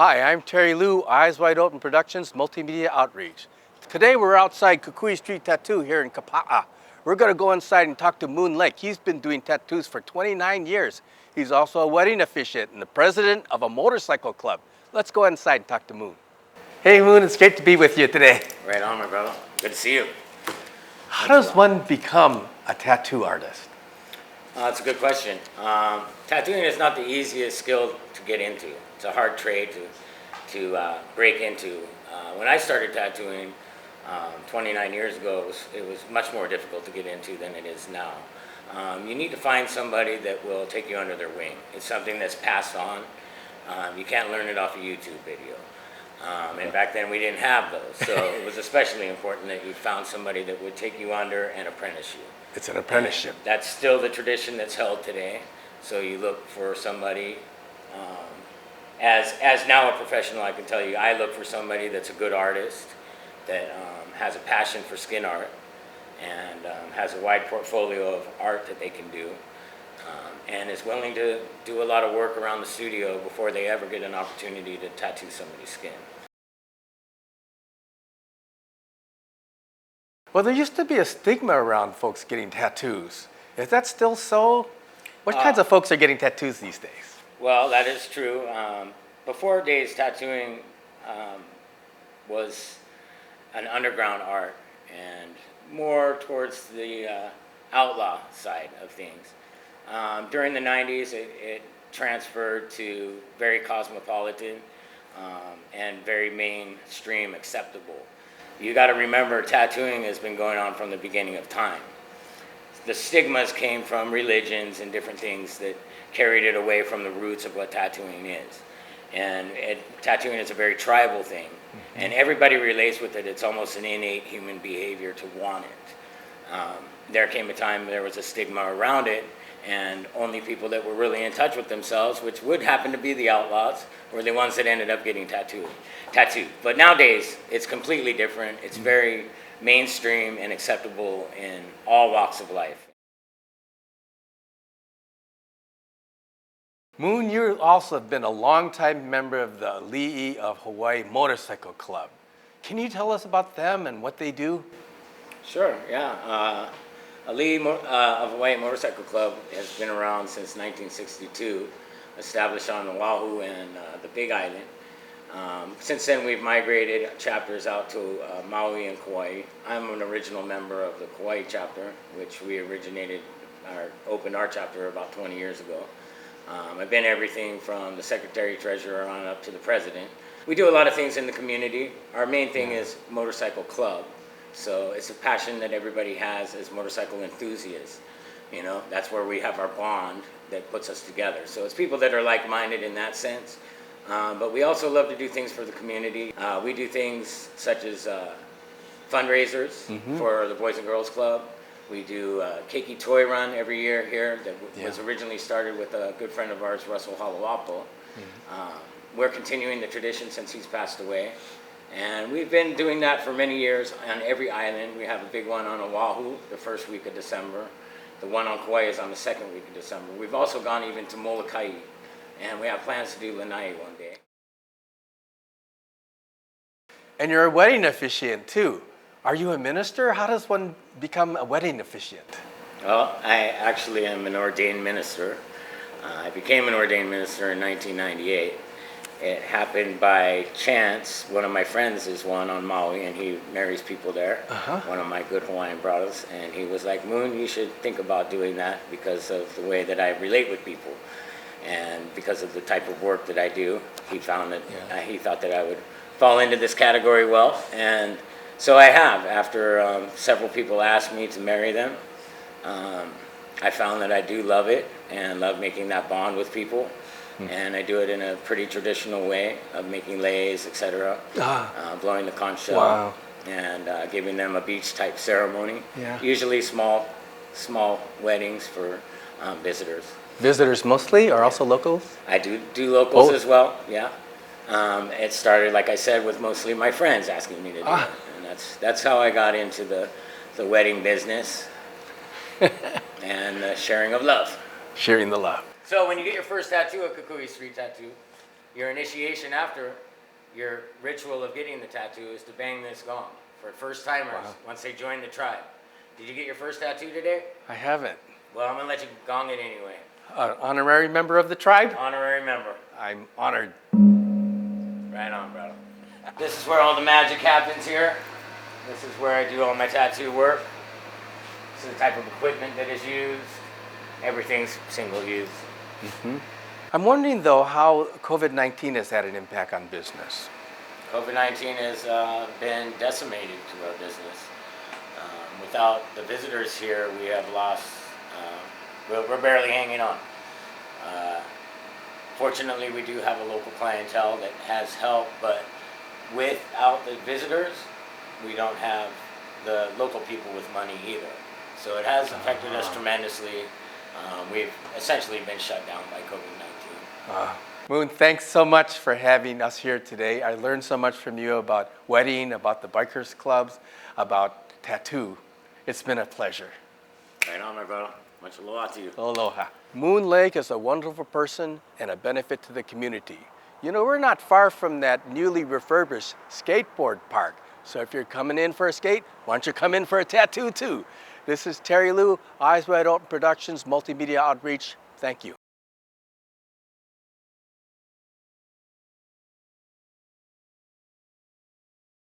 Hi, I'm Terry Liu, Eyes Wide Open Productions, Multimedia Outreach. Today we're outside Kukui Street Tattoo here in Kapa'a. We're going to go inside and talk to Moon Lake. He's been doing tattoos for 29 years. He's also a wedding officiant and the president of a motorcycle club. Let's go inside and talk to Moon. Hey Moon, it's great to be with you today. Right on, my brother. Good to see you. How does one become a tattoo artist? That's a good question. Tattooing is not the easiest skill to get into. It's a hard trade to break into. When I started tattooing 29 years ago, it was much more difficult to get into than it is now. You need to find somebody that will take you under their wing. It's something that's passed on. You can't learn it off a YouTube video. And back then we didn't have those, so it was especially important that you found somebody that would take you under and apprentice you. It's an apprenticeship. And that's still the tradition that's held today. So you look for somebody, as now a professional, I can tell you, I look for somebody that's a good artist, that has a passion for skin art, and has a wide portfolio of art that they can do, and is willing to do a lot of work around the studio before they ever get an opportunity to tattoo somebody's skin. Well, there used to be a stigma around folks getting tattoos. Is that still so? What kinds of folks are getting tattoos these days? Well, that is true. Before days, tattooing was an underground art and more towards the outlaw side of things. During the 90s, it transferred to very cosmopolitan and very mainstream acceptable. You got to remember, tattooing has been going on from the beginning of time. The stigmas came from religions and different things that carried it away from the roots of what tattooing is. And tattooing is a very tribal thing, and everybody relates with it. It's almost an innate human behavior to want it. There came a time there was a stigma around it, and only people that were really in touch with themselves, which would happen to be the outlaws, were the ones that ended up getting tattooed. But nowadays, it's completely different. It's very mainstream and acceptable in all walks of life. Moon, you also have been a longtime member of the Lihue of Hawaii Motorcycle Club. Can you tell us about them and what they do? Sure, yeah. Lihue of Hawaii Motorcycle Club has been around since 1962, established on Oahu and the Big Island. Since then, we've migrated chapters out to Maui and Kauai. I'm an original member of the Kauai chapter, which we opened our chapter about 20 years ago. I've been everything from the secretary-treasurer on up to the president. We do a lot of things in the community. Our main thing is motorcycle club. So it's a passion that everybody has as motorcycle enthusiasts. You know, that's where we have our bond that puts us together. So it's people that are like-minded in that sense. But we also love to do things for the community. We do things such as fundraisers for the Boys and Girls Club. We do a Keiki Toy Run every year here that was originally started with a good friend of ours, Russell Halawapo. We're continuing the tradition since he's passed away. And we've been doing that for many years on every island. We have a big one on Oahu the first week of December. The one on Kauai is on the second week of December. We've also gone even to Molokai, and we have plans to do Lanai one day. And you're a wedding officiant too. Are you a minister? How does one become a wedding officiant? Well, I actually am an ordained minister. I became an ordained minister in 1998. It happened by chance. One of my friends is one on Maui, and he marries people there. One of my good Hawaiian brothers, and he was like, Moon, you should think about doing that because of the way that I relate with people. And because of the type of work that I do, he found that he thought that I would fall into this category well. And so I have. After several people asked me to marry them, I found that I do love it and love making that bond with people. And I do it in a pretty traditional way of making leis, etc., blowing the conch shell, and giving them a beach-type ceremony. Usually small weddings for visitors. Visitors mostly, or also locals? I do locals as well, yeah. It started, like I said, with mostly my friends asking me to do it. And that's how I got into the wedding business and the sharing of love. Sharing the love. So when you get your first tattoo at Kukui Street Tattoo, your initiation after your ritual of getting the tattoo is to bang this gong for first timers once they join the tribe. Did you get your first tattoo today? I haven't. Well, I'm gonna let you gong it anyway. An honorary member of the tribe? Honorary member. I'm honored. Right on, brother. This is where all the magic happens here. This is where I do all my tattoo work. This is the type of equipment that is used. Everything's single use. I'm wondering though how COVID-19 has had an impact on business. COVID-19 has been decimated to our business. Without the visitors here, we have lost, we're barely hanging on. Fortunately, we do have a local clientele that has helped, but without the visitors, we don't have the local people with money either. So it has affected us tremendously. We've essentially been shut down by COVID-19. Moon, thanks so much for having us here today. I learned so much from you about wedding, about the bikers clubs, about tattoo. It's been a pleasure. Right on, my brother. Much aloha to you. Aloha. Moon Lake is a wonderful person and a benefit to the community. You know, we're not far from that newly refurbished skateboard park. So if you're coming in for a skate, why don't you come in for a tattoo too? This is Terry Liu, Eyes Wide Open Productions, Multimedia Outreach. Thank you.